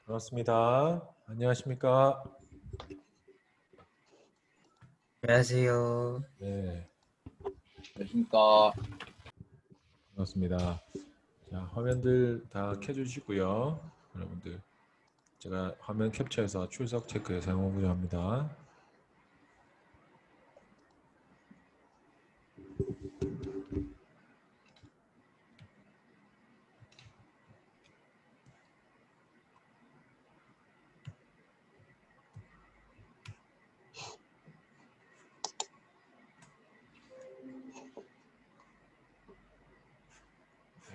반갑습니다. 안녕하십니까? 안녕하세요. 네, 안녕하십니까. 반갑습니다. 자, 화면들 다 켜주시고요. 여러분들, 제가 화면 캡처해서 출석 체크에 사용하고자 합니다.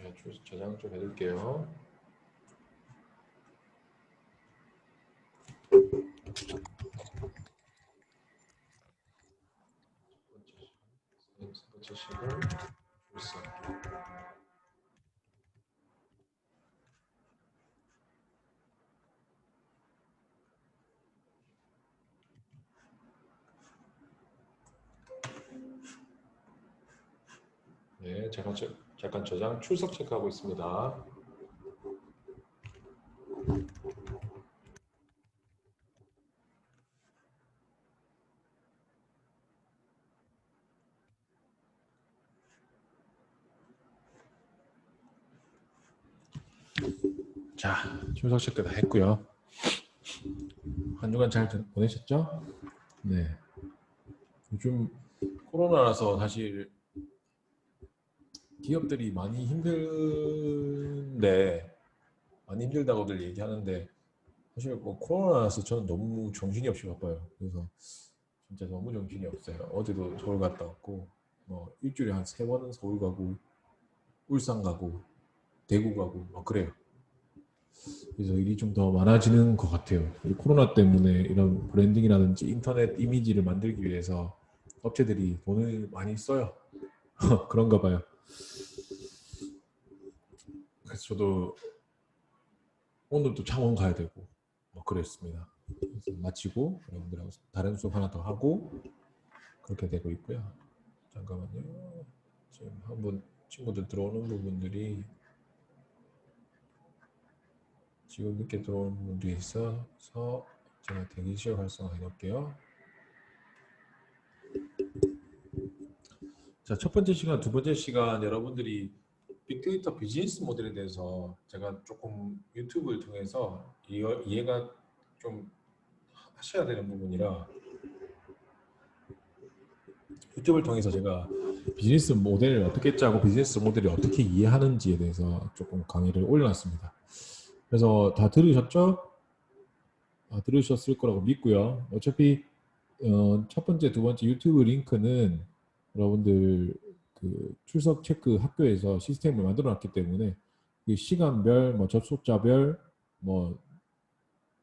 네, 저장 좀 해둘게요. 첫 번째 시간, 출석. 네, 잠깐 저장 출석 체크하고 있습니다. 자, 출석 체크 다 했고요. 한 주간 잘 보내셨죠? 네. 요즘 코로나라서 사실 기업들이 많이 힘들다고들 얘기하는데 사실 뭐 코로나라서 저는 너무 정신이 없이 바빠요. 그래서 진짜 너무 정신이 없어요. 어제도 서울 갔다 왔고 뭐 일주일에 한 3번은 서울 가고 울산 가고 대구 가고 막 그래요. 그래서 일이 좀 더 많아지는 것 같아요. 이 코로나 때문에 이런 브랜딩이라든지 인터넷 이미지를 만들기 위해서 업체들이 돈을 많이 써요. 그런가 봐요. 그래서 저도 오늘도 창원 가야 되고 뭐 그랬습니다. 그래서 마치고 여러분들하고 다른 수업 하나 더 하고 그렇게 되고 있고요. 잠깐만요. 지금 한 분 친구들 들어오는 부분들이 지금 늦게 들어오는 부분들이 있어서 제가 대기실 활성화 해놓을게요. 자, 첫 번째 시간, 두 번째 시간 여러분들이 빅데이터 비즈니스 모델에 대해서 제가 조금 유튜브를 통해서 이해가 좀 하셔야 되는 부분이라 유튜브를 통해서 제가 비즈니스 모델을 어떻게 짜고 비즈니스 모델을 어떻게 이해하는지에 대해서 조금 강의를 올려놨습니다. 그래서 다 들으셨죠? 들으셨을 거라고 믿고요. 어차피 첫 번째, 두 번째 유튜브 링크는 여러분들 그 출석 체크 학교에서 시스템을 만들어 놨기 때문에 그 시간별, 뭐 접속자별, 뭐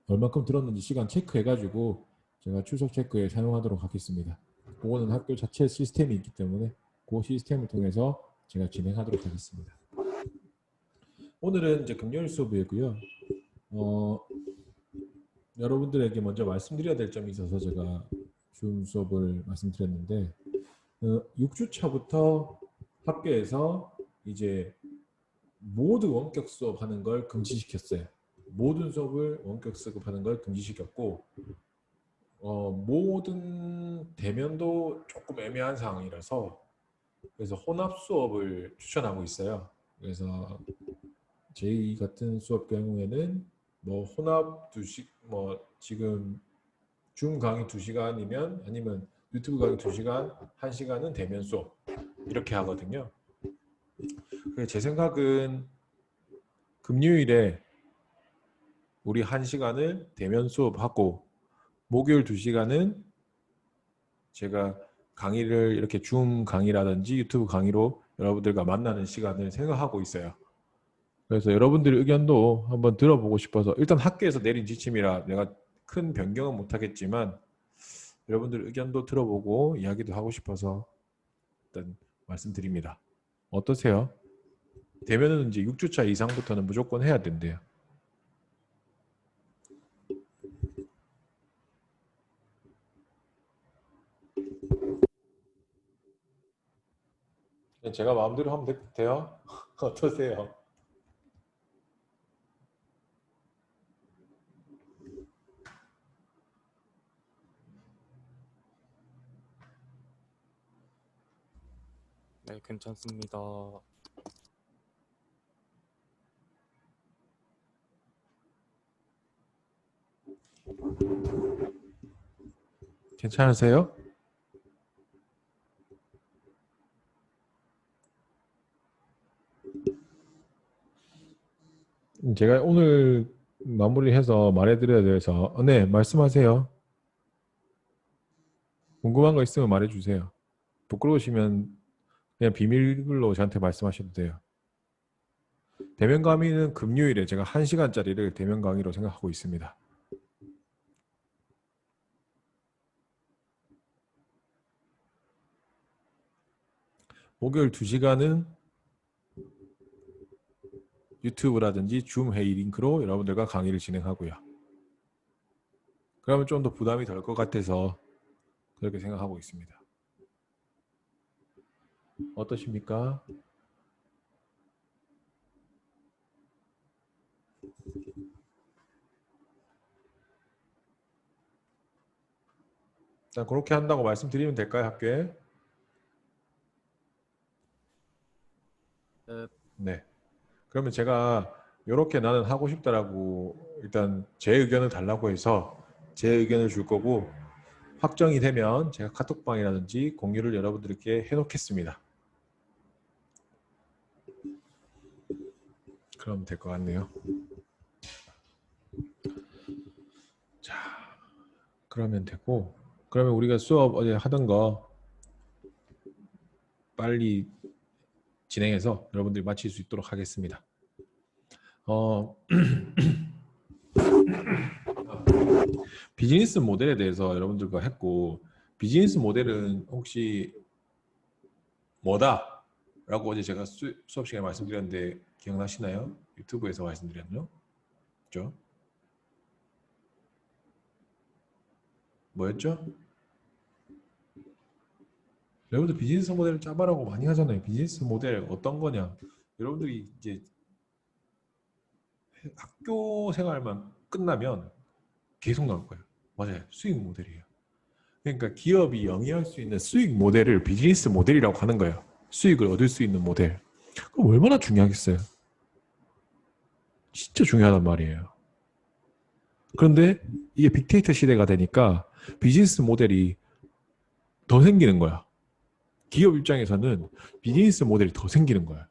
얼마큼 들었는지 시간 체크해가지고 제가 출석 체크에 사용하도록 하겠습니다. 그거는 학교 자체 시스템이 있기 때문에 그 시스템을 통해서 제가 진행하도록 하겠습니다. 오늘은 이제 금요일 수업이고요. 여러분들에게 먼저 말씀드려야 될 점이 있어서 제가 줌 수업을 말씀드렸는데 6주차부터 학교에서 이제 모두 원격 수업하는 걸 금지시켰어요. 모든 수업을 원격 수업하는 걸 금지시켰고 모든 대면도 조금 애매한 상황이라서 그래서 혼합 수업을 추천하고 있어요. 그래서 저희 같은 수업 경우에는 뭐 혼합 뭐 지금 줌 강의 2시간이면 아니면 유튜브 강의 2시간, 1시간은 대면 수업 이렇게 하거든요. 그래서 제 생각은 금요일에 우리 1시간을 대면 수업하고 목요일 2시간은 제가 강의를 이렇게 줌 강의라든지 유튜브 강의로 여러분들과 만나는 시간을 생각하고 있어요. 그래서 여러분들의 의견도 한번 들어보고 싶어서 일단 학교에서 내린 지침이라 내가 큰 변경은 못하겠지만 여러분들 의견도 들어보고 이야기도 하고 싶어서 일단 말씀드립니다. 어떠세요? 대면은 이제 6주차 이상부터는 무조건 해야 된대요. 제가 마음대로 하면 돼요? 어떠세요? 네, 괜찮습니다. 괜찮으세요? 제가 오늘 마무리해서 말해드려야 돼서 네, 말씀하세요. 궁금한 거 있으면 말해주세요. 부끄러우시면 그냥 비밀로 저한테 말씀하셔도 돼요. 대면 강의는 금요일에 제가 1시간짜리를 대면 강의로 생각하고 있습니다. 목요일 2시간은 유튜브라든지 줌 회의 링크로 여러분들과 강의를 진행하고요. 그러면 좀 더 부담이 덜 것 같아서 그렇게 생각하고 있습니다. 어떠십니까? 일단 그렇게 한다고 말씀드리면 될까요, 학교에? 네. 그러면 제가 이렇게 나는 하고 싶다라고 일단 제 의견을 달라고 해서 제 의견을 줄 거고 확정이 되면 제가 카톡방이라든지 공유를 여러분들께 해놓겠습니다. 그럼 될 것 같네요. 자, 그러면 되고 그러면 우리가 수업 어제 하던 거 빨리 진행해서 여러분들이 마칠 수 있도록 하겠습니다. 비즈니스 모델에 대해서 여러분들과 했고 비즈니스 모델은 혹시 뭐다? 라고 어제 제가 수업 시간에 말씀드렸는데 기억나시나요? 유튜브에서 말씀드렸나요? 그죠? 뭐였죠? 여러분들 비즈니스 모델을 짜봐라고 많이 하잖아요. 비즈니스 모델 어떤 거냐? 여러분들이 이제 학교 생활만 끝나면 계속 나올 거예요. 맞아요. 수익 모델이에요. 그러니까 기업이 영위할 수 있는 수익 모델을 비즈니스 모델이라고 하는 거예요. 수익을 얻을 수 있는 모델. 그럼 얼마나 중요하겠어요? 진짜 중요하단 말이에요. 그런데 이게 빅데이터 시대가 되니까 비즈니스 모델이 더 생기는 거야. 기업 입장에서는 비즈니스 모델이 더 생기는 거야.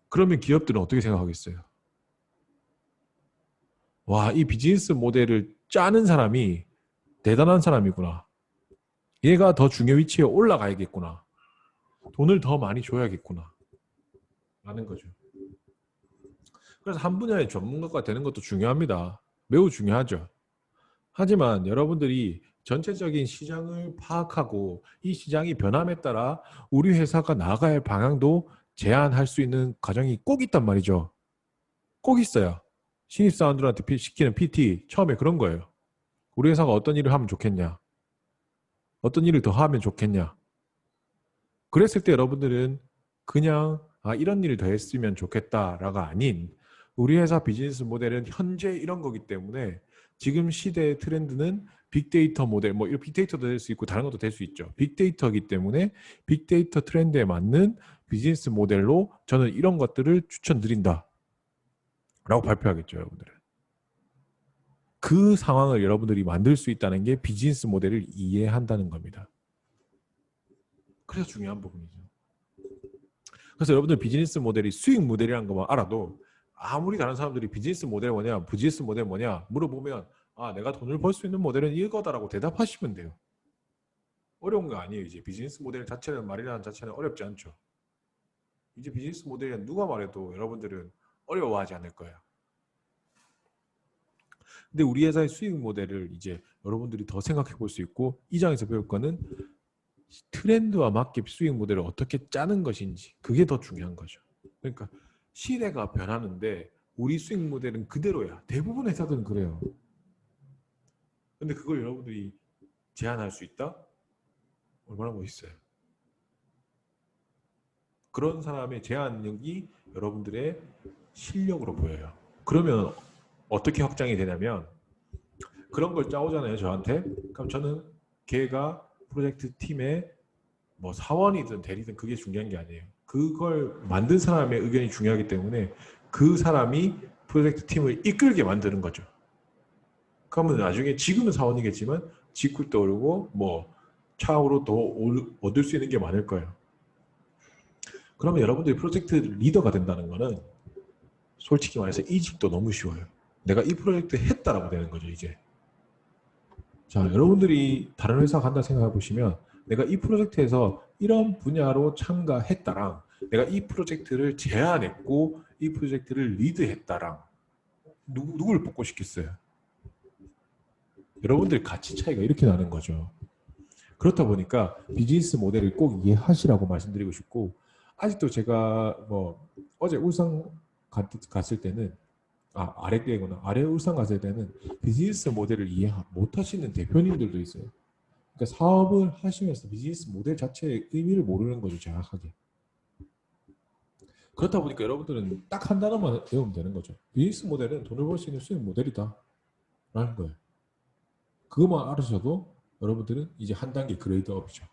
그러면 기업들은 어떻게 생각하겠어요? 와, 이 비즈니스 모델을 짜는 사람이 대단한 사람이구나. 얘가 더 중요 위치에 올라가야겠구나. 돈을 더 많이 줘야겠구나. 라는 거죠. 그래서 한 분야의 전문가가 되는 것도 중요합니다. 매우 중요하죠. 하지만 여러분들이 전체적인 시장을 파악하고 이 시장이 변함에 따라 우리 회사가 나아갈 방향도 제안할 수 있는 과정이 꼭 있단 말이죠. 꼭 있어요. 신입사원들한테 시키는 PT 처음에 그런 거예요. 우리 회사가 어떤 일을 하면 좋겠냐? 어떤 일을 더 하면 좋겠냐? 그랬을 때 여러분들은 그냥 이런 일을 더 했으면 좋겠다라가 아닌 우리 회사 비즈니스 모델은 현재 이런 거기 때문에 지금 시대의 트렌드는 빅데이터 모델, 뭐 이런 빅데이터도 될 수 있고 다른 것도 될 수 있죠. 빅데이터이기 때문에 빅데이터 트렌드에 맞는 비즈니스 모델로 저는 이런 것들을 추천드린다 라고 발표하겠죠, 여러분들은. 그 상황을 여러분들이 만들 수 있다는 게 비즈니스 모델을 이해한다는 겁니다. 그래서 중요한 부분이죠. 그래서 여러분들 비즈니스 모델이 수익 모델이라는 것만 알아도 아무리 다른 사람들이 비즈니스 모델 뭐냐, 비즈니스 모델 뭐냐 물어보면 내가 돈을 벌 수 있는 모델은 이거다라고 대답하시면 돼요. 어려운 거 아니에요. 이제 비즈니스 모델 자체는 말이라는 자체는 어렵지 않죠. 이제 비즈니스 모델은 누가 말해도 여러분들은 어려워하지 않을 거예요. 근데 우리 회사의 수익 모델을 이제 여러분들이 더 생각해 볼 수 있고 이 장에서 배울 거는 트렌드와 맞게 수익 모델을 어떻게 짜는 것인지 그게 더 중요한 거죠. 그러니까 시대가 변하는데 우리 수익 모델은 그대로야. 대부분 회사들은 그래요. 근데 그걸 여러분들이 제안할 수 있다? 얼마나 멋있어요. 그런 사람의 제안력이 여러분들의 실력으로 보여요. 그러면 어떻게 확장이 되냐면 그런 걸 짜오잖아요, 저한테. 그럼 저는 걔가 프로젝트 팀의 뭐 사원이든 대리든 그게 중요한 게 아니에요. 그걸 만든 사람의 의견이 중요하기 때문에 그 사람이 프로젝트 팀을 이끌게 만드는 거죠. 그러면 나중에 지금은 사원이겠지만 직급 떠오르고 뭐 차후로 더 얻을 수 있는 게 많을 거예요. 그러면 여러분들이 프로젝트 리더가 된다는 거는 솔직히 말해서 이직도 너무 쉬워요. 내가 이 프로젝트 했다라고 되는 거죠, 이제. 자, 여러분들이 다른 회사 간다 생각해 보시면 내가 이 프로젝트에서 이런 분야로 참가했다랑 내가 이 프로젝트를 제안했고 이 프로젝트를 리드했다랑 누구를 뽑고 싶겠어요? 여러분들 가치 차이가 이렇게 나는 거죠. 그렇다 보니까 비즈니스 모델을 꼭 이해하시라고 말씀드리고 싶고, 아직도 제가 뭐 어제 울산 갔을 때는 아래 울산 갔을 때는 비즈니스 모델을 이해 못 하시는 대표님들도 있어요. 그러니까 사업을 하시면서 비즈니스 모델 자체의 의미를 모르는 거죠, 정확하게. 그렇다 보니까 여러분들은 딱 한 단어만 외우면 되는 거죠. 비즈니스 모델은 돈을 벌 수 있는 수익 모델이다 라는 거예요. 그것만 알으셔도 여러분들은 이제 한 단계 그레이드업이죠.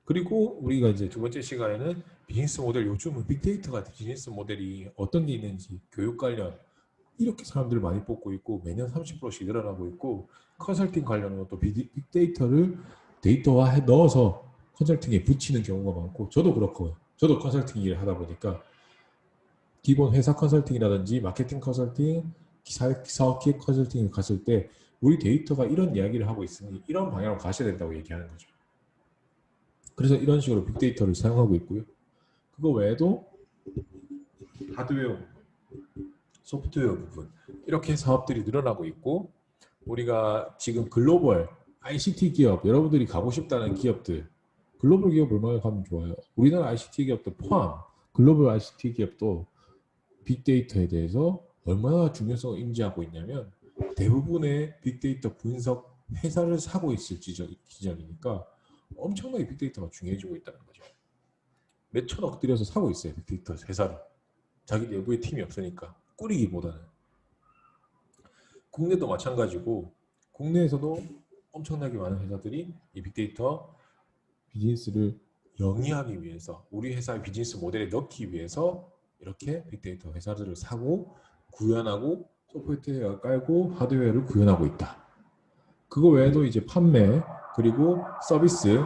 그리고 우리가 이제 두 번째 시간에는 비즈니스 모델, 요즘은 빅데이터 같은 비즈니스 모델이 어떤 게 있는지, 교육 관련 이렇게 사람들을 많이 뽑고 있고 매년 30%씩 늘어나고 있고, 컨설팅 관련으로 또 빅데이터를 데이터화해 넣어서 컨설팅에 붙이는 경우가 많고, 저도 그렇고 저도 컨설팅 일을 하다 보니까 기본 회사 컨설팅이라든지 마케팅 컨설팅, 사업 기획 컨설팅을 갔을 때 우리 데이터가 이런 이야기를 하고 있으니 이런 방향으로 가셔야 된다고 얘기하는 거죠. 그래서 이런 식으로 빅데이터를 사용하고 있고요. 그거 외에도 하드웨어 부분, 소프트웨어 부분 이렇게 사업들이 늘어나고 있고, 우리가 지금 글로벌 ICT 기업, 여러분들이 가고 싶다는 기업들, 글로벌 기업 얼마나 가면 좋아요. 우리나라 ICT 기업도 포함 글로벌 ICT 기업도 빅데이터에 대해서 얼마나 중요성을 인지하고 있냐면 대부분의 빅데이터 분석 회사를 사고 있을 지점이니까 엄청나게 빅데이터가 중요해지고 있다는 거죠. 몇 천억 들여서 사고 있어요, 빅데이터 회사를. 자기 내부에 팀이 없으니까 꾸리기보다는. 국내도 마찬가지고 국내에서도 엄청나게 많은 회사들이 이 빅데이터 비즈니스를 영위하기 위해서, 우리 회사의 비즈니스 모델에 넣기 위해서 이렇게 빅데이터 회사들을 사고 구현하고 소프트웨어 깔고 하드웨어를 구현하고 있다. 그거 외에도 이제 판매 그리고 서비스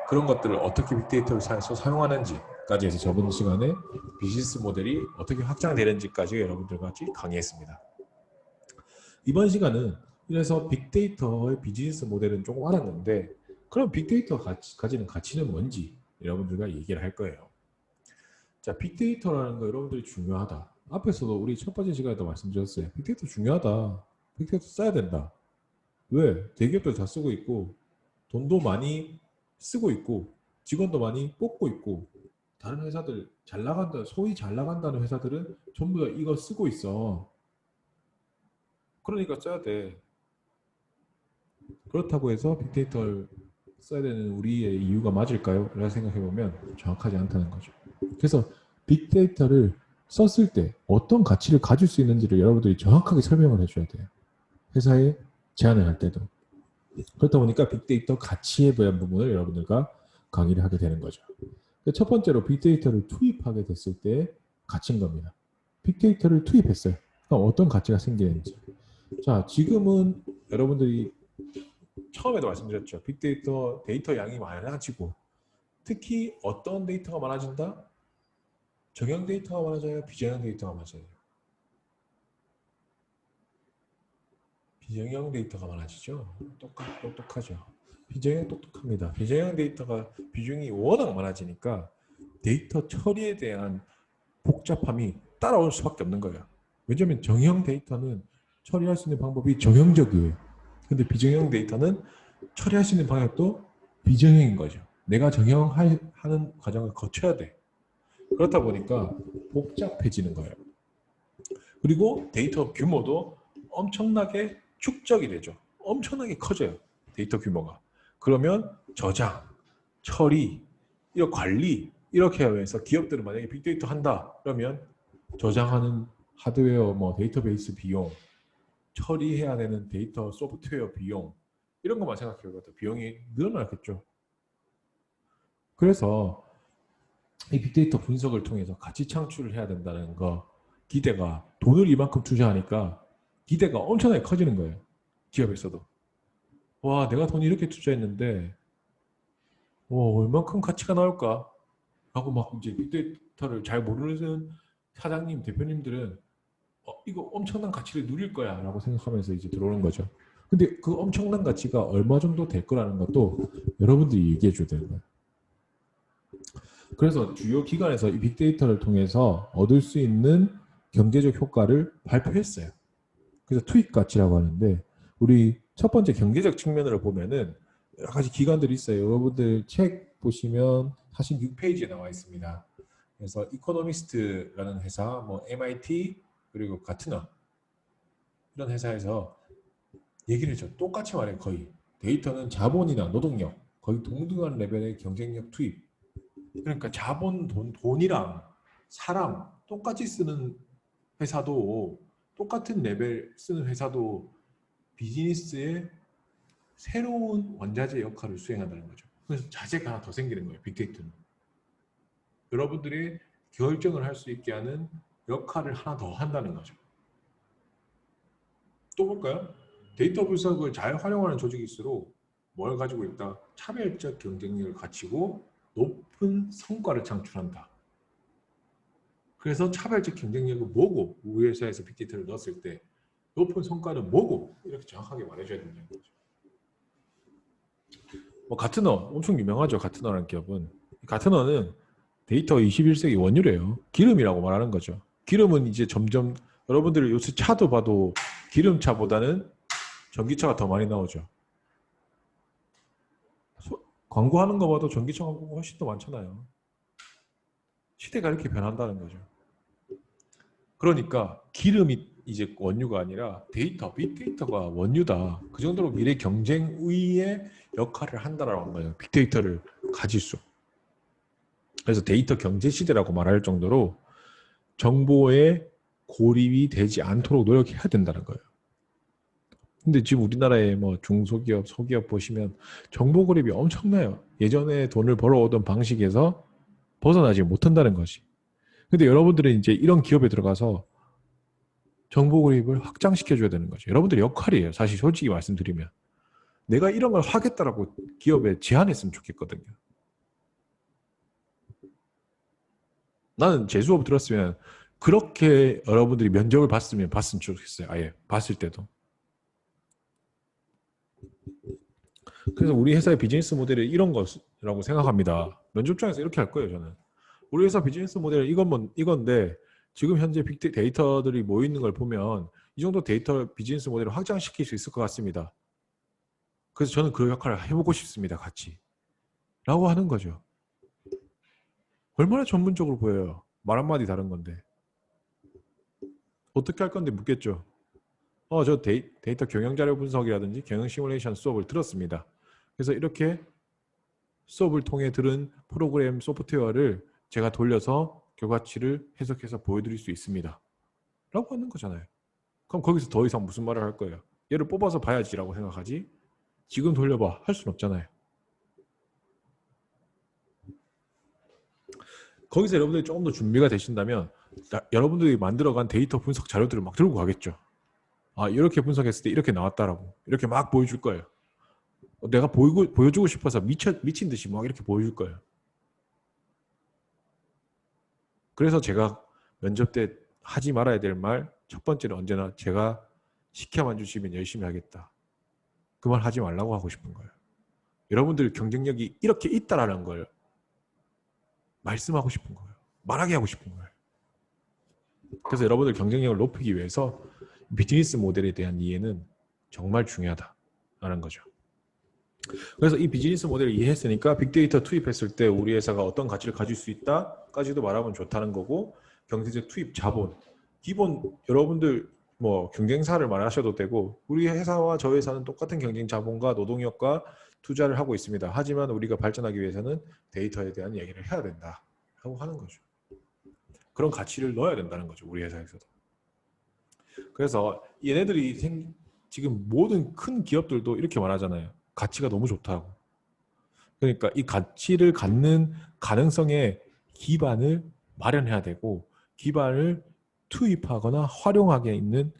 그런 것들을 어떻게 빅데이터를 사용하는지까지 해서 저번 시간에 비즈니스 모델이 어떻게 확장되는지까지 여러분들과 같이 강의했습니다. 이번 시간은 이래서 빅데이터의 비즈니스 모델은 조금 알았는데, 그럼 빅데이터가 가지는 가치는 뭔지 여러분들과 얘기를 할 거예요. 자, 빅데이터라는 거 여러분들이 중요하다. 앞에서도 우리 첫 번째 시간에도 말씀드렸어요. 빅데이터 중요하다. 빅데이터 써야 된다. 왜? 대기업들 다 쓰고 있고 돈도 많이 쓰고 있고 직원도 많이 뽑고 있고, 다른 회사들 잘 나간다, 소위 잘 나간다는 회사들은 전부 다 이거 쓰고 있어. 그러니까 써야 돼. 그렇다고 해서 빅데이터를 써야 되는 우리의 이유가 맞을까요? 라고 생각해보면 정확하지 않다는 거죠. 그래서 빅데이터를 썼을 때 어떤 가치를 가질 수 있는지를 여러분들이 정확하게 설명을 해줘야 돼요. 회사에 제안을 할 때도. 그렇다 보니까 빅데이터 가치에 대한 부분을 여러분들과 강의를 하게 되는 거죠. 첫 번째로 빅데이터를 투입하게 됐을 때 가치인 겁니다. 빅데이터를 투입했어요. 그럼 어떤 가치가 생기는지. 자, 지금은 여러분들이 처음에도 말씀드렸죠. 빅데이터 데이터 양이 많아지고, 특히 어떤 데이터가 많아진다? 정형 데이터가 많아져요? 비정형 데이터가 많아져요? 비정형 데이터가 많아지죠. 똑똑하죠. 비정형 똑똑합니다. 비정형 데이터가 비중이 워낙 많아지니까 데이터 처리에 대한 복잡함이 따라올 수밖에 없는 거예요. 왜냐하면 정형 데이터는 처리할 수 있는 방법이 정형적이에요. 근데 비정형 데이터는 처리할 수 있는 방향도 비정형인 거죠. 내가 정형하는 과정을 거쳐야 돼. 그렇다 보니까 복잡해지는 거예요. 그리고 데이터 규모도 엄청나게 축적이 되죠. 엄청나게 커져요. 데이터 규모가. 그러면 저장, 처리, 이런 관리 이렇게 하면서 기업들은 만약에 빅데이터 한다 그러면 저장하는 하드웨어, 뭐 데이터베이스 비용, 처리해야 되는 데이터 소프트웨어 비용, 이런 것만 생각해봐도 비용이 늘어나겠죠. 그래서 이 빅데이터 분석을 통해서 가치 창출을 해야 된다는 거 기대가 돈을 이만큼 투자하니까 기대가 엄청나게 커지는 거예요. 기업에서도. 와, 내가 돈 이렇게 투자했는데 얼만큼 가치가 나올까? 하고 막 이제 빅데이터를 잘 모르는 사장님, 대표님들은 이거 엄청난 가치를 누릴 거야 라고 생각하면서 이제 들어오는 거죠. 근데 그 엄청난 가치가 얼마 정도 될 거라는 것도 여러분들이 얘기해 줘야 되는 거예요. 그래서 주요 기관에서 이 빅데이터를 통해서 얻을 수 있는 경제적 효과를 발표했어요. 그래서 투입 가치라고 하는데 우리 첫 번째 경제적 측면으로 보면은 여러 가지 기관들이 있어요. 여러분들 책 보시면 46페이지에 나와 있습니다. 그래서 이코노미스트라는 회사, 뭐 MIT 그리고 가트너 이런 회사에서 얘기를 했죠. 똑같이 말해요. 거의 데이터는 자본이나 노동력 거의 동등한 레벨의 경쟁력 투입. 그러니까 자본, 돈이랑 사람 똑같이 쓰는 회사도 똑같은 레벨 쓰는 회사도 비즈니스의 새로운 원자재 역할을 수행한다는 거죠. 그래서 자재가 하나 더 생기는 거예요. 빅데이터는. 여러분들이 결정을 할 수 있게 하는 역할을 하나 더 한다는 거죠. 또 볼까요? 데이터 분석을 잘 활용하는 조직일수록 뭘 가지고 있다? 차별적 경쟁력을 갖추고 높은 성과를 창출한다. 그래서 차별적 경쟁력은 뭐고 우리 회사에서 빅데이터를 넣었을 때 높은 성과는 뭐고 이렇게 정확하게 말해줘야 된다는 거죠. 뭐 가트너 엄청 유명하죠. 가트너라는 기업은. 가트너는 데이터 21세기 원유래요. 기름이라고 말하는 거죠. 기름은 이제 점점 여러분들 요새 차도 봐도 기름차보다는 전기차가 더 많이 나오죠. 광고하는 거 봐도 전기차 광고가 훨씬 더 많잖아요. 시대가 이렇게 변한다는 거죠. 그러니까 기름이 이제 원유가 아니라 데이터, 빅데이터가 원유다. 그 정도로 미래 경쟁 우위의 역할을 한다라고 하는 거예요. 빅데이터를 가질수록. 그래서 데이터 경제 시대라고 말할 정도로 정보에 고립이 되지 않도록 노력해야 된다는 거예요. 근데 지금 우리나라의 뭐 중소기업, 소기업 보시면 정보 고립이 엄청나요. 예전에 돈을 벌어오던 방식에서 벗어나지 못한다는 것이. 근데 여러분들은 이제 이런 기업에 들어가서 정보 고립을 확장시켜줘야 되는 거죠. 여러분들의 역할이에요. 사실 솔직히 말씀드리면. 내가 이런 걸 하겠다라고 기업에 제안했으면 좋겠거든요. 나는 제 수업 들었으면 그렇게 여러분들이 면접을 봤으면 좋겠어요. 아예 봤을 때도. 그래서 우리 회사의 비즈니스 모델이 이런 거라고 생각합니다. 면접장에서 이렇게 할 거예요, 저는. 우리 회사 비즈니스 모델은 이건데 지금 현재 빅데이터들이 모여 있는 걸 보면 이 정도 데이터 비즈니스 모델을 확장시킬 수 있을 것 같습니다. 그래서 저는 그 역할을 해보고 싶습니다, 같이. 라고 하는 거죠. 얼마나 전문적으로 보여요. 말 한마디 다른 건데. 어떻게 할 건데 묻겠죠. 저 데이터 경영자료 분석이라든지 경영 시뮬레이션 수업을 들었습니다. 그래서 이렇게 수업을 통해 들은 프로그램 소프트웨어를 제가 돌려서 결과치를 해석해서 보여드릴 수 있습니다. 라고 하는 거잖아요. 그럼 거기서 더 이상 무슨 말을 할 거예요? 얘를 뽑아서 봐야지라고 생각하지 지금 돌려봐 할 수는 없잖아요. 거기서 여러분들이 조금 더 준비가 되신다면 여러분들이 만들어간 데이터 분석 자료들을 막 들고 가겠죠. 이렇게 분석했을 때 이렇게 나왔다라고 이렇게 막 보여줄 거예요. 내가 보여주고 싶어서 미친 듯이 막 이렇게 보여줄 거예요. 그래서 제가 면접 때 하지 말아야 될 말 첫 번째는 언제나 제가 시켜만 주시면 열심히 하겠다. 그 말 하지 말라고 하고 싶은 거예요. 여러분들 경쟁력이 이렇게 있다라는 걸 말씀하고 싶은 거예요. 말하게 하고 싶은 거예요. 그래서 여러분들 경쟁력을 높이기 위해서 비즈니스 모델에 대한 이해는 정말 중요하다라는 거죠. 그래서 이 비즈니스 모델을 이해했으니까 빅데이터 투입했을 때 우리 회사가 어떤 가치를 가질 수 있다까지도 말하면 좋다는 거고 경제적 투입 자본 기본 여러분들 뭐 경쟁사를 말하셔도 되고 우리 회사와 저 회사는 똑같은 경쟁 자본과 노동력과 투자를 하고 있습니다. 하지만 우리가 발전하기 위해서는 데이터에 대한 얘기를 해야 된다라고 하는 거죠. 그런 가치를 넣어야 된다는 거죠. 우리 회사에서도. 그래서 얘네들이 지금 모든 큰 기업들도 이렇게 말하잖아요. 가치가 너무 좋다고. 그러니까 이 가치를 갖는 가능성의 기반을 마련해야 되고 기반을 투입하거나 활용하게 있는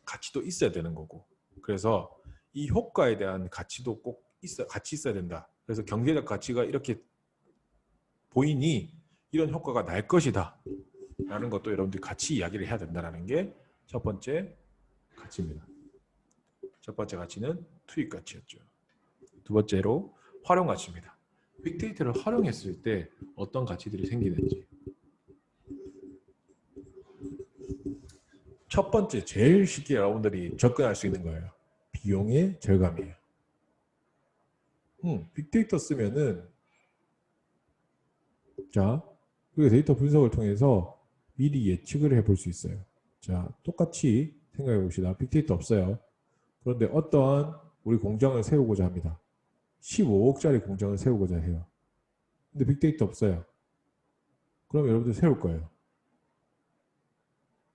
가치도 있어야 되는 거고. 그래서 이 효과에 대한 가치도 꼭 같이 있어야 된다. 그래서 경제적 가치가 이렇게 보이니 이런 효과가 날 것이다 라는 것도 여러분들이 같이 이야기를 해야 된다는 게 첫 번째 가치입니다. 첫 번째 가치는 투입 가치였죠. 두 번째로 활용 가치입니다. 빅데이터를 활용했을 때 어떤 가치들이 생기는지. 첫 번째 제일 쉽게 여러분들이 접근할 수 있는 거예요. 비용의 절감이에요. 빅데이터 쓰면은 자, 그 데이터 분석을 통해서 미리 예측을 해볼 수 있어요. 자, 똑같이 생각해 봅시다. 빅데이터 없어요. 그런데 어떠한 우리 공장을 세우고자 합니다. 15억짜리 공장을 세우고자 해요. 근데 빅데이터 없어요. 그럼 여러분들 세울 거예요.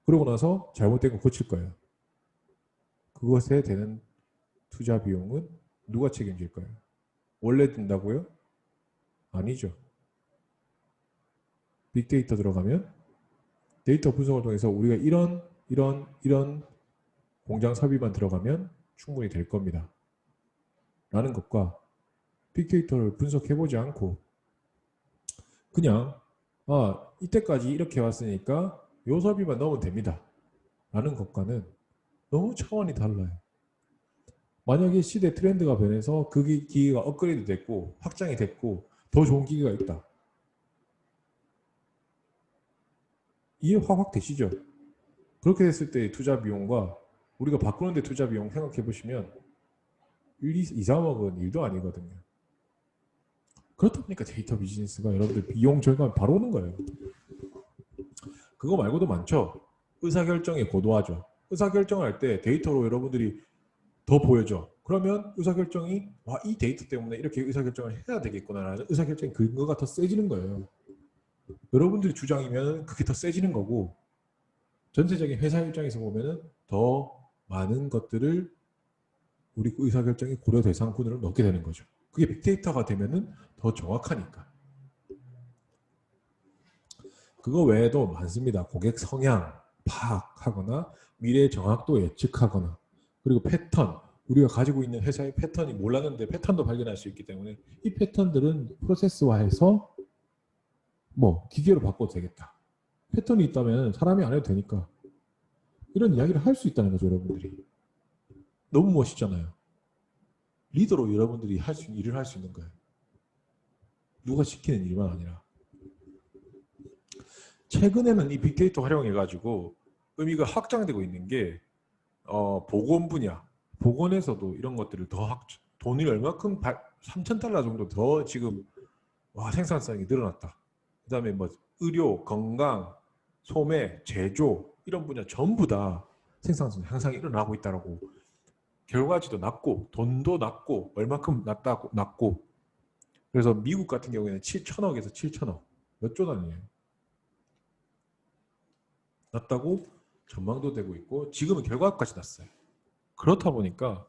그러고 나서 잘못된 거 고칠 거예요. 그것에 되는 투자 비용은 누가 책임질 거예요? 원래 든다고요? 아니죠. 빅데이터 들어가면 데이터 분석을 통해서 우리가 이런 공장 삽입만 들어가면 충분히 될 겁니다. 라는 것과 빅데이터를 분석해보지 않고 그냥 이때까지 이렇게 왔으니까 요 삽입만 넣으면 됩니다. 라는 것과는 너무 차원이 달라요. 만약에 시대 트렌드가 변해서 그 기기가 업그레이드 됐고 확장이 됐고 더 좋은 기기가 있다. 이해 확 되시죠? 그렇게 됐을 때 투자 비용과 우리가 바꾸는데 투자 비용 생각해 보시면 1, 2, 3억은 일도 아니거든요. 그렇다 보니까 데이터 비즈니스가 여러분들 비용 절감이 바로 오는 거예요. 그거 말고도 많죠. 의사결정이 고도화죠. 의사결정을 할 때 데이터로 여러분들이 더 보여줘. 그러면 의사결정이 이 데이터 때문에 이렇게 의사결정을 해야 되겠구나라는 의사결정의 근거가 더 세지는 거예요. 여러분들이 주장이면 그게 더 세지는 거고 전체적인 회사 입장에서 보면은 더 많은 것들을 우리 의사결정의 고려 대상군으로 넣게 되는 거죠. 그게 빅데이터가 되면은 더 정확하니까. 그거 외에도 많습니다. 고객 성향 파악하거나 미래 정확도 예측하거나 그리고 패턴 우리가 가지고 있는 회사의 패턴이 몰랐는데 패턴도 발견할 수 있기 때문에 이 패턴들은 프로세스화해서 기계로 바꿔도 되겠다. 패턴이 있다면 사람이 안 해도 되니까 이런 이야기를 할 수 있다는 거죠. 여러분들이 너무 멋있잖아요. 리더로 여러분들이 일을 할 수 있는 거예요. 누가 시키는 일만 아니라. 최근에는 이 빅데이터 활용해가지고 의미가 확장되고 있는 게 보건 분야, 보건에서도 이런 것들을 돈이 얼마큼 3,000달러 정도 더 지금 생산성이 늘어났다. 그 다음에 의료, 건강, 소매, 제조 이런 분야 전부 다 생산성 향상이 일어나고 있다라고 결과지도 낮고 돈도 낮고 얼마큼 낮고 그래서 미국 같은 경우에는 7천억에서 7천억 몇 조 단위예요. 낮다고 전망도 되고 있고 지금은 결과까지 났어요. 그렇다 보니까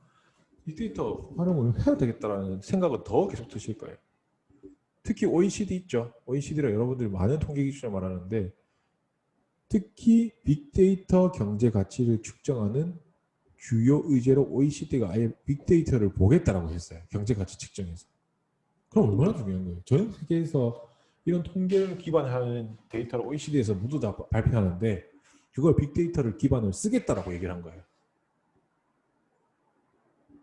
빅데이터 활용을 해야 되겠다라는 생각은 더 계속 드실 거예요. 특히 OECD 있죠. OECD라 여러분들이 많은 통계 기준을 말하는데 특히 빅데이터 경제 가치를 측정하는 주요 의제로 OECD가 아예 빅데이터를 보겠다라고 했어요. 경제 가치 측정에서. 그럼 얼마나 중요한 거예요. 전 세계에서 이런 통계를 기반하는 데이터를 OECD에서 모두 다 발표하는데 그걸 빅데이터를 기반으로 쓰겠다라고 얘기를 한 거예요.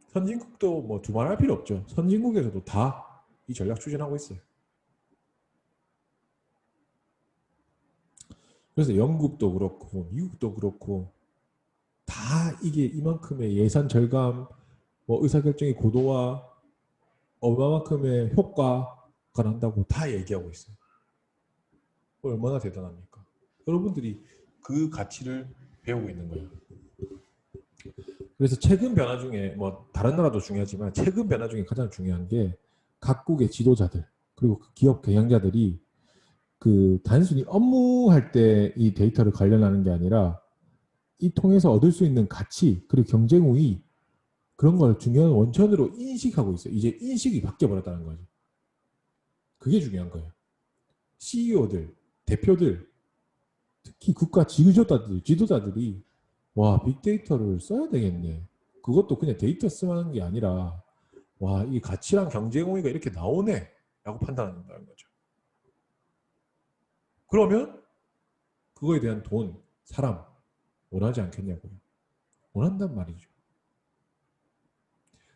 선진국도 두말할 필요 없죠. 선진국에서도 다 이 전략 추진하고 있어요. 그래서 영국도 그렇고 미국도 그렇고 다 이게 이만큼의 예산 절감, 의사결정의 고도화, 얼마만큼의 효과가 난다고 다 얘기하고 있어요. 얼마나 대단합니까? 여러분들이 그 가치를 배우고 있는 거예요. 그래서 최근 변화 중에 다른 나라도 중요하지만 최근 변화 중에 가장 중요한 게 각국의 지도자들 그리고 그 기업 경영자들이 단순히 업무할 때 이 데이터를 관련하는 게 아니라 이 통해서 얻을 수 있는 가치 그리고 경쟁 우위 그런 걸 중요한 원천으로 인식하고 있어요. 이제 인식이 바뀌어 버렸다는 거죠. 그게 중요한 거예요. CEO들, 대표들, 특히 국가 지도자들이 와, 빅데이터를 써야 되겠네. 그것도 그냥 데이터 쓰는 게 아니라 와, 이 가치랑 경제 공유가 이렇게 나오네 라고 판단한다는 거죠. 그러면 그거에 대한 돈, 사람 원하지 않겠냐고요. 원한단 말이죠.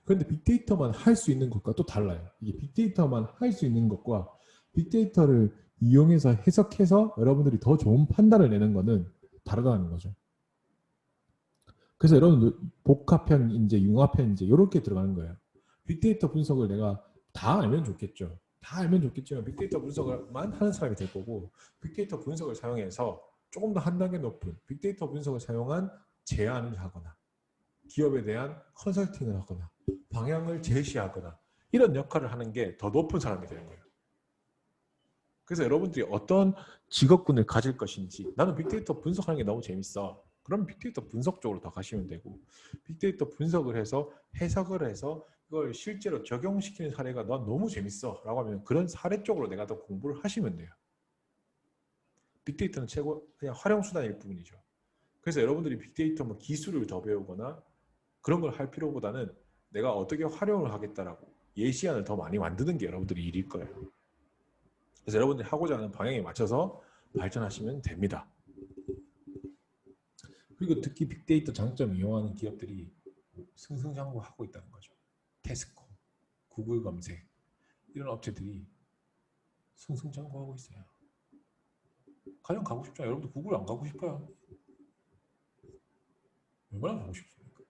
그런데 빅데이터만 할 수 있는 것과 또 달라요. 이게 빅데이터만 할 수 있는 것과 빅데이터를 이용해서 해석해서 여러분들이 더 좋은 판단을 내는 것은 다르다는 거죠. 그래서 여러분 복합형 인재, 융합형 인재 이렇게 들어가는 거예요. 빅데이터 분석을 내가 다 알면 좋겠죠. 다 알면 좋겠지만 빅데이터 분석을만 하는 사람이 될 거고 빅데이터 분석을 사용해서 조금 더 한 단계 높은 빅데이터 분석을 사용한 제안을 하거나 기업에 대한 컨설팅을 하거나 방향을 제시하거나 이런 역할을 하는 게 더 높은 사람이 되는 거예요. 그래서 여러분들이 어떤 직업군을 가질 것인지 나는 빅데이터 분석하는 게 너무 재밌어. 그럼 빅데이터 분석 쪽으로 더 가시면 되고 빅데이터 분석을 해서 해석을 해서 이걸 실제로 적용시키는 사례가 난 너무 재밌어 라고 하면 그런 사례 쪽으로 내가 더 공부를 하시면 돼요. 빅데이터는 최고 그냥 활용 수단일 뿐이죠. 그래서 여러분들이 빅데이터 뭐 기술을 더 배우거나 그런 걸 할 필요보다는 내가 어떻게 활용을 하겠다라고 예시안을 더 많이 만드는 게 여러분들이 일일 거예요. 그래서 여러분들이 하고자 하는 방향에 맞춰서 발전하시면 됩니다. 그리고 특히 빅데이터 장점 이용하는 기업들이 승승장구하고 있다는 거죠. 테스코, 구글 검색 이런 업체들이 승승장구하고 있어요. 가장 가고 싶잖아요. 여러분들 구글 안 가고 싶어요? 얼마나 가고 싶습니까?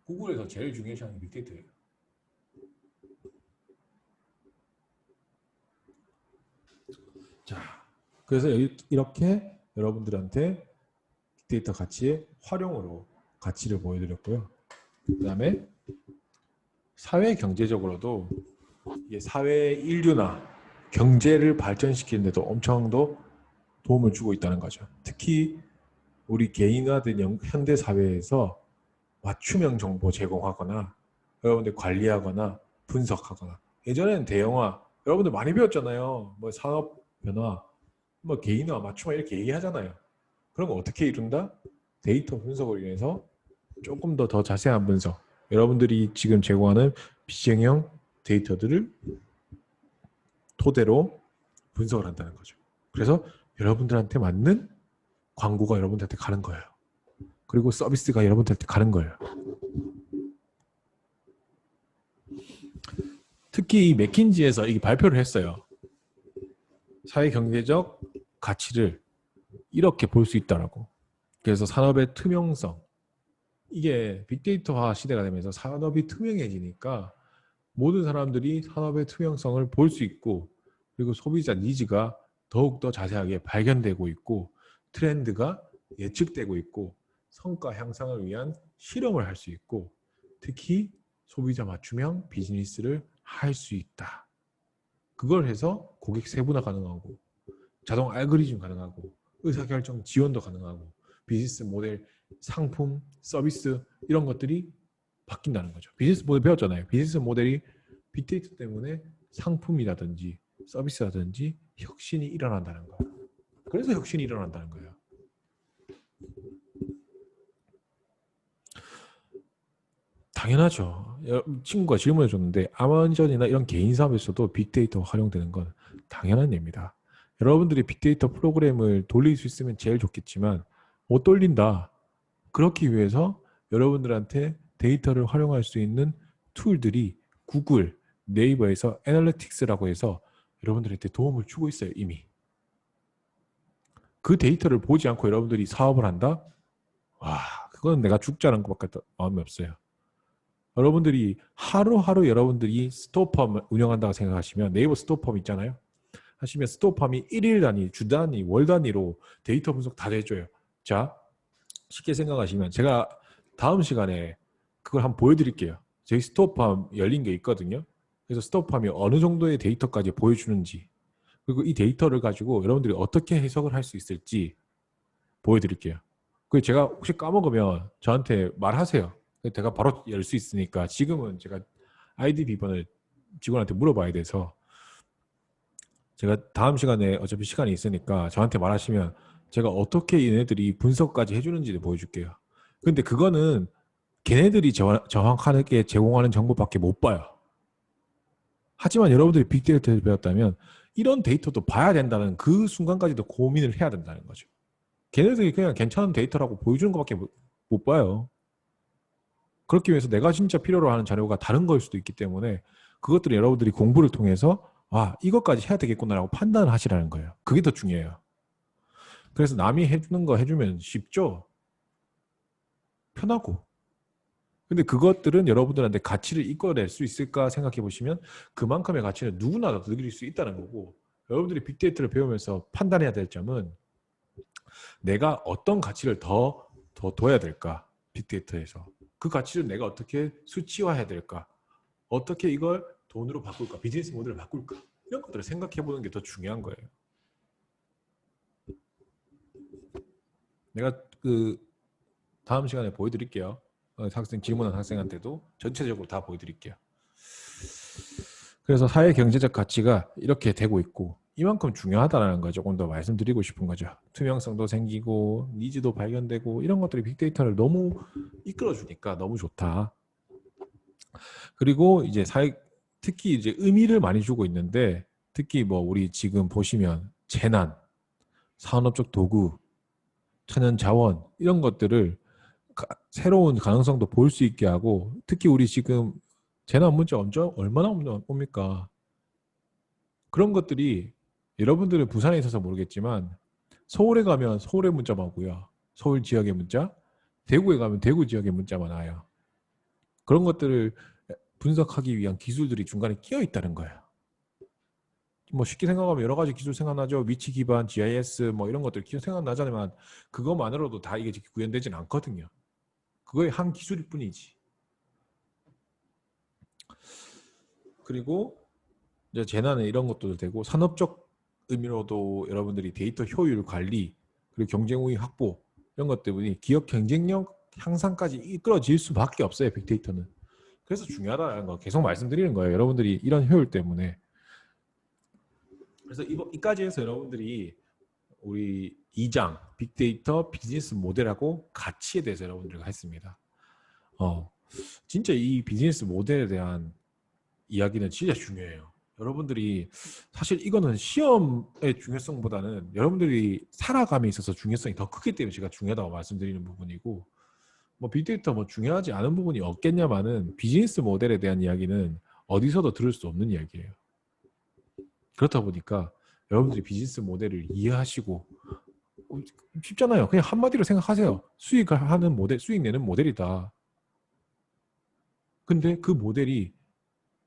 구글에서 제일 중요시하는 게 빅데이터예요. 자, 그래서 이렇게 여러분들한테 빅데이터 가치의 활용으로 가치를 보여드렸고요. 그 다음에 사회 경제적으로도 이게 사회 인류나 경제를 발전시키는 데도 엄청 더 도움을 주고 있다는 거죠. 특히 우리 개인화된 현대 사회에서 맞춤형 정보 제공하거나 여러분들 관리하거나 분석하거나 예전에는 대형화 여러분들 많이 배웠잖아요. 뭐 산업 변화, 뭐 개인화, 맞춤화 이렇게 얘기하잖아요. 그런 거 어떻게 이룬다? 데이터 분석을 위해서 조금 더 자세한 분석 여러분들이 지금 제공하는 비정형 데이터들을 토대로 분석을 한다는 거죠. 그래서 여러분들한테 맞는 광고가 여러분들한테 가는 거예요. 그리고 서비스가 여러분들한테 가는 거예요. 특히 이 맥킨지에서 이게 발표를 했어요. 사회 경제적 가치를 이렇게 볼 수 있다라고. 그래서 산업의 투명성 이게 빅데이터화 시대가 되면서 산업이 투명해지니까 모든 사람들이 산업의 투명성을 볼 수 있고 그리고 소비자 니즈가 더욱더 자세하게 발견되고 있고 트렌드가 예측되고 있고 성과 향상을 위한 실험을 할 수 있고 특히 소비자 맞춤형 비즈니스를 할 수 있다. 그걸 해서 고객 세분화 가능하고 자동 알고리즘 가능하고 의사결정 지원도 가능하고 비즈니스 모델, 상품, 서비스 이런 것들이 바뀐다는 거죠. 비즈니스 모델 배웠잖아요. 비즈니스 모델이 빅데이터 때문에 상품이라든지 서비스라든지 혁신이 일어난다는 거예요. 그래서 혁신이 일어난다는 거예요. 당연하죠. 친구가 질문해 줬는데 아마존이나 이런 개인 사업에서도 빅데이터가 활용되는 건 당연한 일입니다. 여러분들이 빅데이터 프로그램을 돌릴 수 있으면 제일 좋겠지만 못 돌린다. 그렇기 위해서 여러분들한테 데이터를 활용할 수 있는 툴들이 구글, 네이버에서 애널리틱스라고 해서 여러분들한테 도움을 주고 있어요. 이미. 그 데이터를 보지 않고 여러분들이 사업을 한다? 와, 그건 내가 죽자는 것밖에 마음이 없어요. 여러분들이 하루하루 여러분들이 스토어팜 운영한다고 생각하시면 네이버 스토어팜 있잖아요. 하시면 스토어팜이 1일 단위, 주 단위, 월 단위로 데이터 분석 다 해줘요. 자, 쉽게 생각하시면 제가 다음 시간에 그걸 한번 보여드릴게요. 저희 스토어팜 열린 게 있거든요. 그래서 스토어팜이 어느 정도의 데이터까지 보여주는지 그리고 이 데이터를 가지고 여러분들이 어떻게 해석을 할 수 있을지 보여드릴게요. 그 제가 혹시 까먹으면 저한테 말하세요. 제가 바로 열 수 있으니까 지금은 제가 아이디 비번을 직원한테 물어봐야 돼서 제가 다음 시간에 어차피 시간이 있으니까 저한테 말하시면 제가 어떻게 얘네들이 분석까지 해주는지 보여줄게요. 근데 그거는 걔네들이 정확하게 제공하는 정보밖에 못 봐요. 하지만 여러분들이 빅데이터를 배웠다면 이런 데이터도 봐야 된다는 그 순간까지도 고민을 해야 된다는 거죠. 걔네들이 그냥 괜찮은 데이터라고 보여주는 것밖에 못 봐요. 그렇기 위해서 내가 진짜 필요로 하는 자료가 다른 거일 수도 있기 때문에 그것들을 여러분들이 공부를 통해서 이것까지 해야 되겠구나라고 판단을 하시라는 거예요. 그게 더 중요해요. 그래서 남이 해주는 거 해주면 쉽죠? 편하고. 근데 그것들은 여러분들한테 가치를 이끌어낼 수 있을까 생각해 보시면 그만큼의 가치는 누구나 다 느낄 수 있다는 거고, 여러분들이 빅데이터를 배우면서 판단해야 될 점은 내가 어떤 가치를 더 둬야 될까? 빅데이터에서. 그 가치를 내가 어떻게 수치화해야 될까? 어떻게 이걸 돈으로 바꿀까? 비즈니스 모델을 바꿀까? 이런 것들을 생각해 보는 게 더 중요한 거예요. 내가 그 다음 시간에 보여드릴게요. 학생 질문한 학생한테도 전체적으로 다 보여드릴게요. 그래서 사회 경제적 가치가 이렇게 되고 있고 이만큼 중요하다는 거 조금 더 말씀드리고 싶은 거죠. 투명성도 생기고 니즈도 발견되고 이런 것들이 빅데이터를 너무 이끌어주니까 너무 좋다. 그리고 이제 특히 이제 의미를 많이 주고 있는데, 특히 뭐 우리 지금 보시면 재난, 산업적 도구, 천연 자원 이런 것들을 새로운 가능성도 볼 수 있게 하고, 특히 우리 지금 재난 문제 얼마나 옵니까? 그런 것들이 여러분들은 부산에 있어서 모르겠지만 서울에 가면 서울의 문자만 오고요. 서울 지역의 문자, 대구에 가면 대구 지역의 문자만 와요. 그런 것들을 분석하기 위한 기술들이 중간에 끼어 있다는 거예요. 뭐 쉽게 생각하면 여러 가지 기술 생각나죠. 위치 기반, GIS 뭐 이런 것들 생각나잖아요. 그것만으로도 다 이게 구현되진 않거든요. 그거의 한 기술일 뿐이지. 그리고 이제 재난은 이런 것도 되고, 산업적 의미로도 여러분들이 데이터 효율 관리 그리고 경쟁 우위 확보 이런 것 때문에 기업 경쟁력 향상까지 이끌어질 수밖에 없어요. 빅데이터는. 그래서 중요하다는 거 계속 말씀드리는 거예요. 여러분들이 이런 효율 때문에. 그래서 이까지 해서 여러분들이 우리 2장 빅데이터 비즈니스 모델하고 가치에 대해서 여러분들과 했습니다. 진짜 이 비즈니스 모델에 대한 이야기는 진짜 중요해요. 여러분들이 사실 이거는 시험의 중요성보다는 여러분들이 살아감에 있어서 중요성이 더 크기 때문에 제가 중요하다고 말씀드리는 부분이고, 뭐 빅데이터 뭐 중요하지 않은 부분이 없겠냐마는 비즈니스 모델에 대한 이야기는 어디서도 들을 수 없는 이야기예요. 그렇다 보니까 여러분들이 비즈니스 모델을 이해하시고, 쉽잖아요. 그냥 한마디로 생각하세요. 수익을 하는 모델, 수익 내는 모델이다. 근데 그 모델이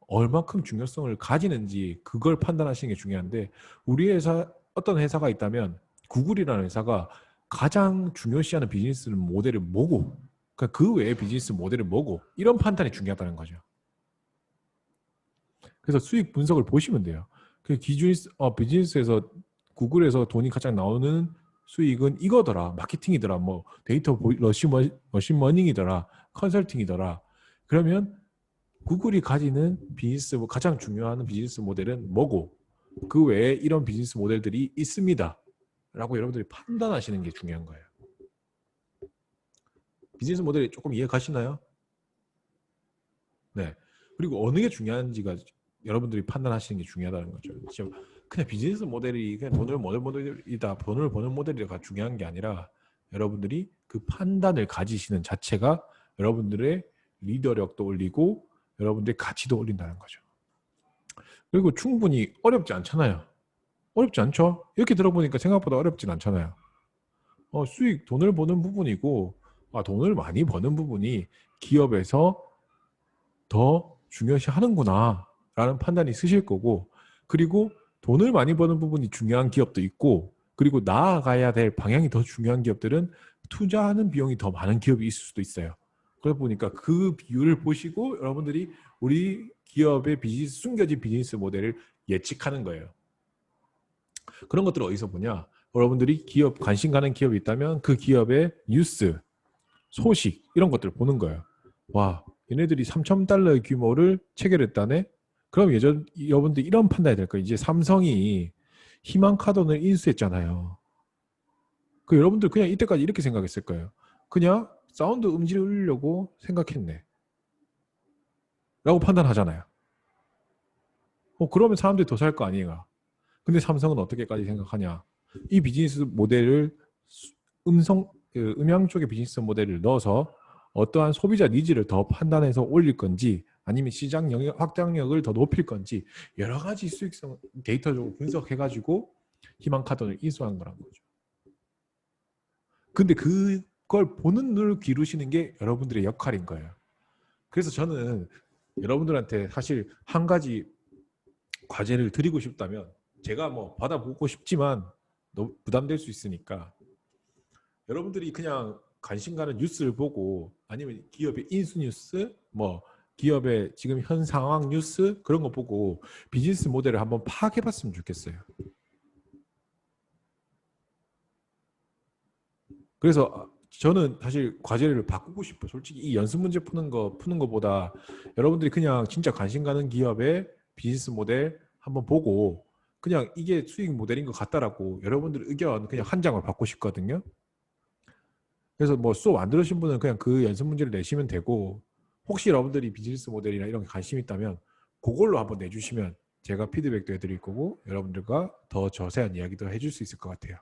얼마큼 중요성을 가지는지 그걸 판단하시는 게 중요한데, 우리 회사 어떤 회사가 있다면 구글이라는 회사가 가장 중요시하는 비즈니스 모델을 뭐고, 그러니까 그 외의 비즈니스 모델을 뭐고, 이런 판단이 중요하다는 거죠. 그래서 수익 분석을 보시면 돼요. 그 비즈니스에서 구글에서 돈이 가장 나오는 수익은 이거더라, 마케팅이더라, 뭐 데이터 머신러닝이더라, 컨설팅이더라. 그러면 구글이 가지는 가장 중요한 비즈니스 모델은 뭐고, 그 외에 이런 비즈니스 모델들이 있습니다 라고 여러분들이 판단하시는 게 중요한 거예요. 비즈니스 모델이 조금 이해 가시나요? 네. 그리고 어느 게 중요한지가 여러분들이 판단하시는 게 중요하다는 거죠. 지금 그냥 비즈니스 모델이 그냥 돈을 버는 모델이가 중요한 게 아니라, 여러분들이 그 판단을 가지시는 자체가 여러분들의 리더력도 올리고 여러분들의 가치도 올린다는 거죠. 그리고 충분히 어렵지 않잖아요. 어렵지 않죠? 이렇게 들어보니까 생각보다 어렵진 않잖아요. 돈을 버는 부분이고, 돈을 많이 버는 부분이 기업에서 더 중요시 하는구나 라는 판단이 쓰실 거고, 그리고 돈을 많이 버는 부분이 중요한 기업도 있고, 그리고 나아가야 될 방향이 더 중요한 기업들은 투자하는 비용이 더 많은 기업이 있을 수도 있어요. 그러다 보니까 그 비율을 보시고 여러분들이 우리 기업의 숨겨진 비즈니스 모델을 예측하는 거예요. 그런 것들을 어디서 보냐? 여러분들이 관심 가는 기업이 있다면 그 기업의 뉴스, 소식 이런 것들을 보는 거예요. 와, 얘네들이 3,000달러의 규모를 체결했다네? 그럼 여러분들 이런 판단이 될 거예요. 이제 삼성이 희망 카드를 인수했잖아요. 그 여러분들 그냥 이때까지 이렇게 생각했을 거예요. 그냥 사운드 음질을 올리려고 생각했네. 라고 판단하잖아요. 그러면 사람들이 더 살 거 아니에요. 근데 삼성은 어떻게까지 생각하냐? 이 비즈니스 모델을 음향 쪽의 비즈니스 모델을 넣어서 어떠한 소비자 니즈를 더 판단해서 올릴 건지 아니면 시장 영역 확장력을 더 높일 건지 여러 가지 수익성 데이터적으로 분석해가지고 희망 카드를 인수한 거란 거죠. 근데 그걸 보는 눈을 기르시는 게 여러분들의 역할인 거예요. 그래서 저는 여러분들한테 사실 한 가지 과제를 드리고 싶다면 제가 뭐 받아보고 싶지만 너무 부담될 수 있으니까 여러분들이 그냥 관심 가는 뉴스를 보고 아니면 기업의 인수 뉴스, 뭐 기업의 지금 현 상황 뉴스 그런 거 보고 비즈니스 모델을 한번 파악해봤으면 좋겠어요. 그래서 저는 사실 과제를 바꾸고 싶어요. 솔직히 이 연습 문제 푸는 거보다 여러분들이 그냥 진짜 관심 가는 기업의 비즈니스 모델 한번 보고 그냥 이게 수익 모델인 것 같다라고 여러분들 의견 그냥 한 장을 받고 싶거든요. 그래서 뭐 수업 안 들으신 분은 그냥 그 연습 문제를 내시면 되고 혹시 여러분들이 비즈니스 모델이나 이런 게 관심 있다면 그걸로 한번 내주시면 제가 피드백도 해드릴 거고 여러분들과 더 자세한 이야기도 해줄 수 있을 것 같아요.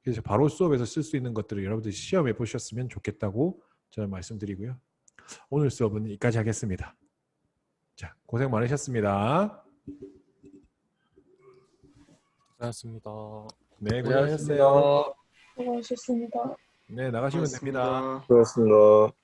그래서 바로 수업에서 쓸 수 있는 것들을 여러분들이 시험해 보셨으면 좋겠다고 저는 말씀드리고요. 오늘 수업은 여기까지 하겠습니다. 자, 고생 많으셨습니다. 고생하셨습니다. 네, 고생하셨어요. 고생하셨습니다. 수고하셨습니다. 네, 나가시면 됩니다. 수고하셨습니다.